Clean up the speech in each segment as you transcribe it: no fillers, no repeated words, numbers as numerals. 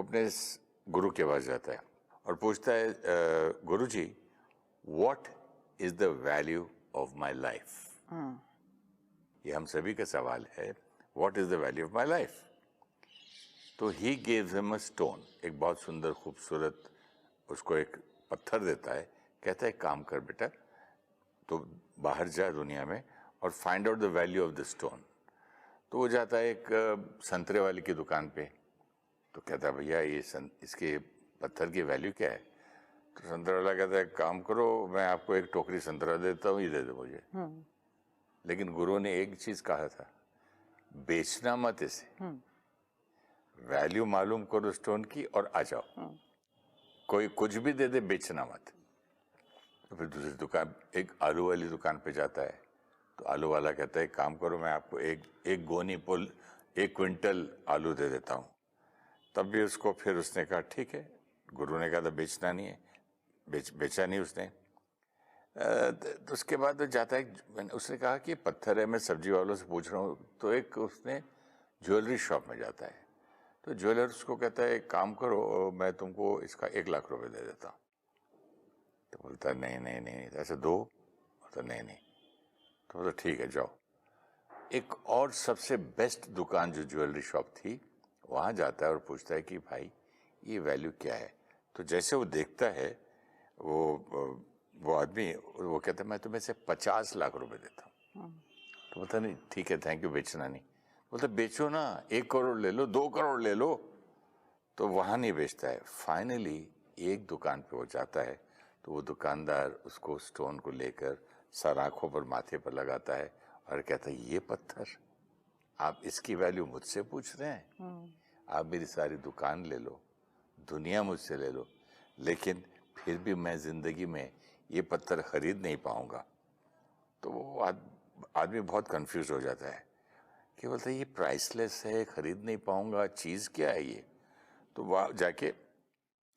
वो अपने गुरु के पास जाता है और पूछता है, guru ji, what is the value of my life? ये हम सभी का सवाल है, what is the value of my life? तो he gives him a stone, एक बहुत सुंदर खूबसूरत, उसको एक पत्थर देता है, कहता है काम कर बेटा, तो बाहर जा दुनिया में और find out the value of the stone. तो वो जाता है एक संतरे वाले की दुकान पे, तो कहता है भैया ये इसके पत्थर की वैल्यू क्या है? तो संतरा वाला कहता है काम करो, मैं आपको एक टोकरी संतरा देता हूँ, ये दे दो मुझे। लेकिन गुरु ने एक चीज कहा था, बेचना मत इसे, वैल्यू मालूम करो स्टोन की और आ जाओ। कोई कुछ भी दे दे, बेचना मत। तो फिर दूसरी दुकान, एक आलू वाली दुकान पे जाता है, तो आलू वाला कहता है काम करो, मैं आपको एक गोनी पुल 1 क्विंटल आलू दे देता हूँ। तब भी उसको फिर उसने कहा ठीक है, गुरु ने कहा था बेचना नहीं है, बेचा नहीं उसने। तो उसके बाद वो जाता है, उसने कहा कि पत्थर है, मैं सब्जी वालों से पूछ रहा हूँ, तो एक उसने ज्वेलरी शॉप में जाता है, तो ज्वेलर उसको कहता है एक काम करो, मैं तुमको इसका 1 लाख रुपए दे देता हूँ। तो बोलता है नहीं नहीं नहीं, ऐसे दो। बोलता नहीं नहीं। तो बोलता ठीक है जाओ। एक और सबसे बेस्ट दुकान जो ज्वेलरी शॉप थी, वहाँ जाता है और पूछता है कि भाई ये वैल्यू क्या है? तो जैसे वो देखता है, वो आदमी, वो कहता है मैं तुम्हें से 50 लाख रुपए देता हूँ। तो बोलता नहीं ठीक है थैंक यू, बेचना नहीं। बोलता बेचो ना, 1 करोड़ ले लो, 2 करोड़ ले लो। तो वहाँ नहीं बेचता है। फाइनली एक दुकान पे वो जाता है, तो वो दुकानदार उसको स्टोन को लेकर सर आंखों पर माथे पर लगाता है और कहता है ये पत्थर, आप इसकी वैल्यू मुझसे पूछ रहे हैं? आप मेरी सारी दुकान ले लो, दुनिया मुझसे ले लो, लेकिन फिर भी मैं जिंदगी में ये पत्थर खरीद नहीं पाऊंगा। तो वो आदमी बहुत कंफ्यूज हो जाता है कि बोलता है ये प्राइसलेस है, खरीद नहीं पाऊंगा, चीज क्या है ये? तो वहाँ जाके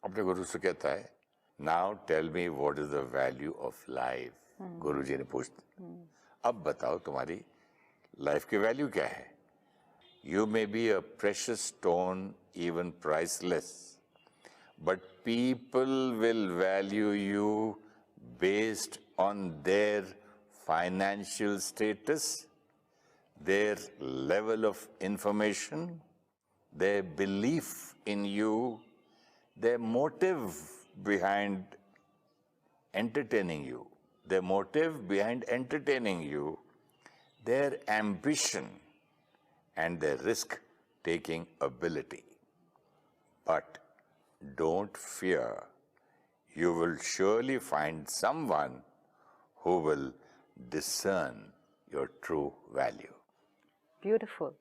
अपने गुरु से कहता है now tell me what is the value of life. गुरु जी ने पूछते, अब बताओ तुम्हारी लाइफ की वैल्यू क्या है? You may be a precious stone, even priceless, but people will value you based on their financial status, their level of information, their belief in you, their motive behind entertaining you, their ambition, and their risk-taking ability. But don't fear, you will surely find someone who will discern your true value. Beautiful.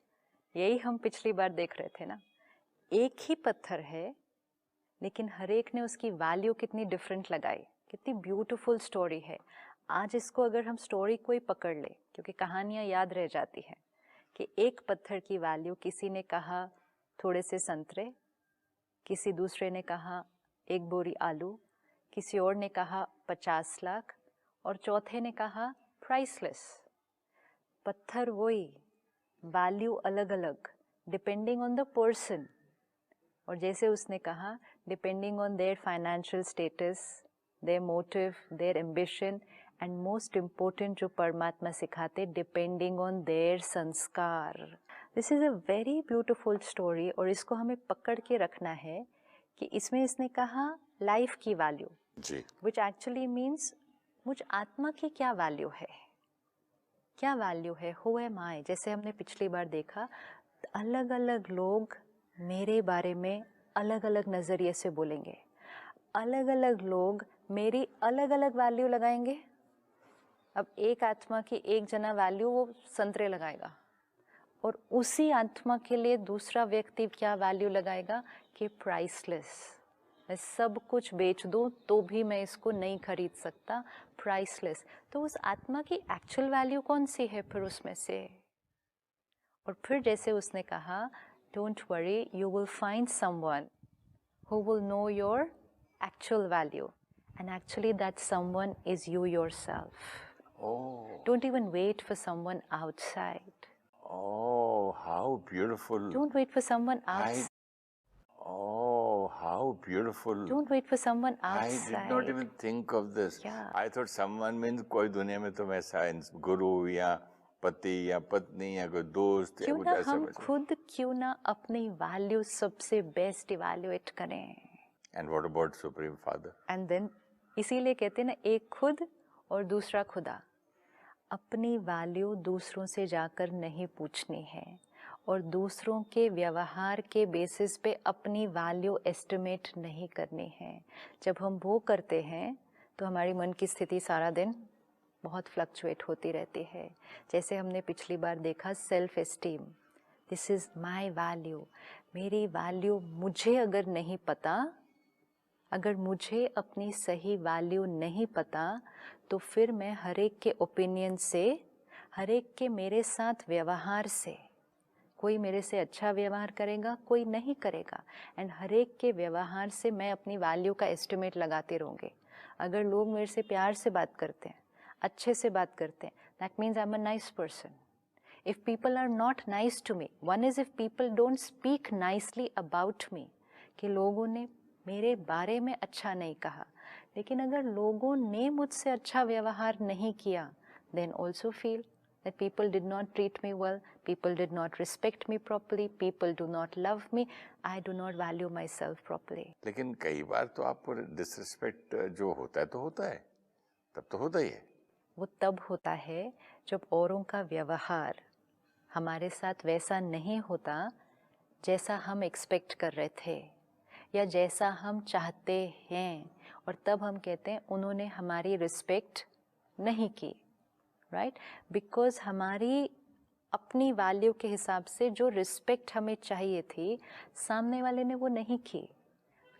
यही हम पिछली बार देख रहे थे ना, एक ही पत्थर है लेकिन हर एक ने उसकी वैल्यू कितनी डिफरेंट लगाई। कितनी ब्यूटीफुल स्टोरी है। आज इसको अगर हम स्टोरी कोई पकड़ ले, क्योंकि कहानियाँ याद रह जाती हैं, कि एक पत्थर की वैल्यू किसी ने कहा थोड़े से संतरे, किसी दूसरे ने कहा 1 बोरी आलू, किसी और ने कहा 50 लाख और चौथे ने कहा प्राइसलेस। पत्थर वही, वैल्यू अलग अलग, डिपेंडिंग ऑन द पर्सन। और जैसे उसने कहा depending on their financial status, their motive, their ambition, and most important जो परमात्मा सिखाते, depending on their sanskar. This is a very beautiful story और इसको हमें पकड़ के रखना है कि इसमें इसने कहा लाइफ की वैल्यू, विच एक्चुअली मीन्स मुझ आत्मा की क्या वैल्यू है, क्या वैल्यू है, हु एम आई। जैसे हमने पिछली बार देखा, अलग अलग लोग मेरे बारे में अलग अलग नज़रिए से बोलेंगे, अलग अलग लोग मेरी अलग अलग वैल्यू लगाएंगे। अब एक आत्मा की एक जना वैल्यू वो संतरे लगाएगा और उसी आत्मा के लिए दूसरा व्यक्ति क्या वैल्यू लगाएगा कि प्राइसलेस, मैं सब कुछ बेच दूं तो भी मैं इसको नहीं खरीद सकता, प्राइसलेस। तो उस आत्मा की एक्चुअल वैल्यू कौन सी है फिर उसमें से? और फिर जैसे उसने कहा don't worry, you will find someone who will know your actual value, and actually that someone is you yourself. Don't even wait for someone outside. Oh, how beautiful. Don't wait for someone outside. How beautiful. Don't wait for someone I outside. did not even think of this. Yeah. I thought someone means कोई दुनिया में तो ऐसा गुरु या पति या पत्नी या कोई दोस्त या क्यों कुछ ना ऐसा हम वैसा. खुद क्यों ना अपनी वैल्यू सबसे बेस्ट इवैल्यूएट करें. And what about Supreme Father? And then इसीलिए कहते हैं ना, एक खुद और दूसरा खुदा. अपनी वैल्यू दूसरों से जाकर नहीं पूछनी है और दूसरों के व्यवहार के बेसिस पे अपनी वैल्यू एस्टिमेट नहीं करनी है. जब हम वो करते हैं तो हमारी मन की स्थिति सारा दिन बहुत फ्लक्चुएट होती रहती है. जैसे हमने पिछली बार देखा, self esteem. This is my value. मेरी वैल्यू मुझे अगर नहीं पता, अगर मुझे अपनी सही वैल्यू नहीं पता, तो फिर मैं हर एक के ओपिनियन से, हर एक के मेरे साथ व्यवहार से, कोई मेरे से अच्छा व्यवहार करेगा, कोई नहीं करेगा, एंड हर एक के व्यवहार से मैं अपनी वैल्यू का एस्टिमेट लगाते रहूँगी. अगर लोग मेरे से प्यार से बात करते हैं, अच्छे से बात करते हैं, that means I am a nice person. If people are not nice to me, one is if people don't speak nicely about me, कि लोगों ने मेरे बारे में अच्छा नहीं कहा, लेकिन अगर लोगों ने मुझसे अच्छा व्यवहार नहीं किया, then also feel that people did not treat me well, people did not respect me properly, people do not love me, I do not value myself properly. लेकिन कई बार तो आप डिसरिस्पेक्ट जो होता है तो होता है, तब तो होता ही है. वो तब होता है जब औरों का व्यवहार हमारे साथ वैसा नहीं होता जैसा हम एक्सपेक्ट कर रहे थे या जैसा हम चाहते हैं, और तब हम कहते हैं उन्होंने हमारी रिस्पेक्ट नहीं की. राइट? बिकॉज हमारी अपनी वैल्यू के हिसाब से जो रिस्पेक्ट हमें चाहिए थी, सामने वाले ने वो नहीं की.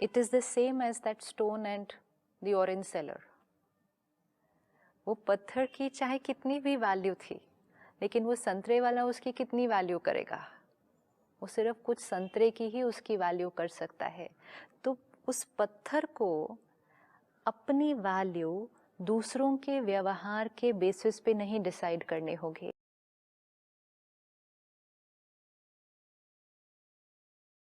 It is the same as that stone and the orange seller. वो पत्थर की चाहे कितनी भी वैल्यू थी, लेकिन वो संतरे वाला उसकी कितनी वैल्यू करेगा? वो सिर्फ कुछ संतरे की ही उसकी वैल्यू कर सकता है. तो उस पत्थर को अपनी वैल्यू दूसरों के व्यवहार के बेसिस पे नहीं डिसाइड करनी होगी.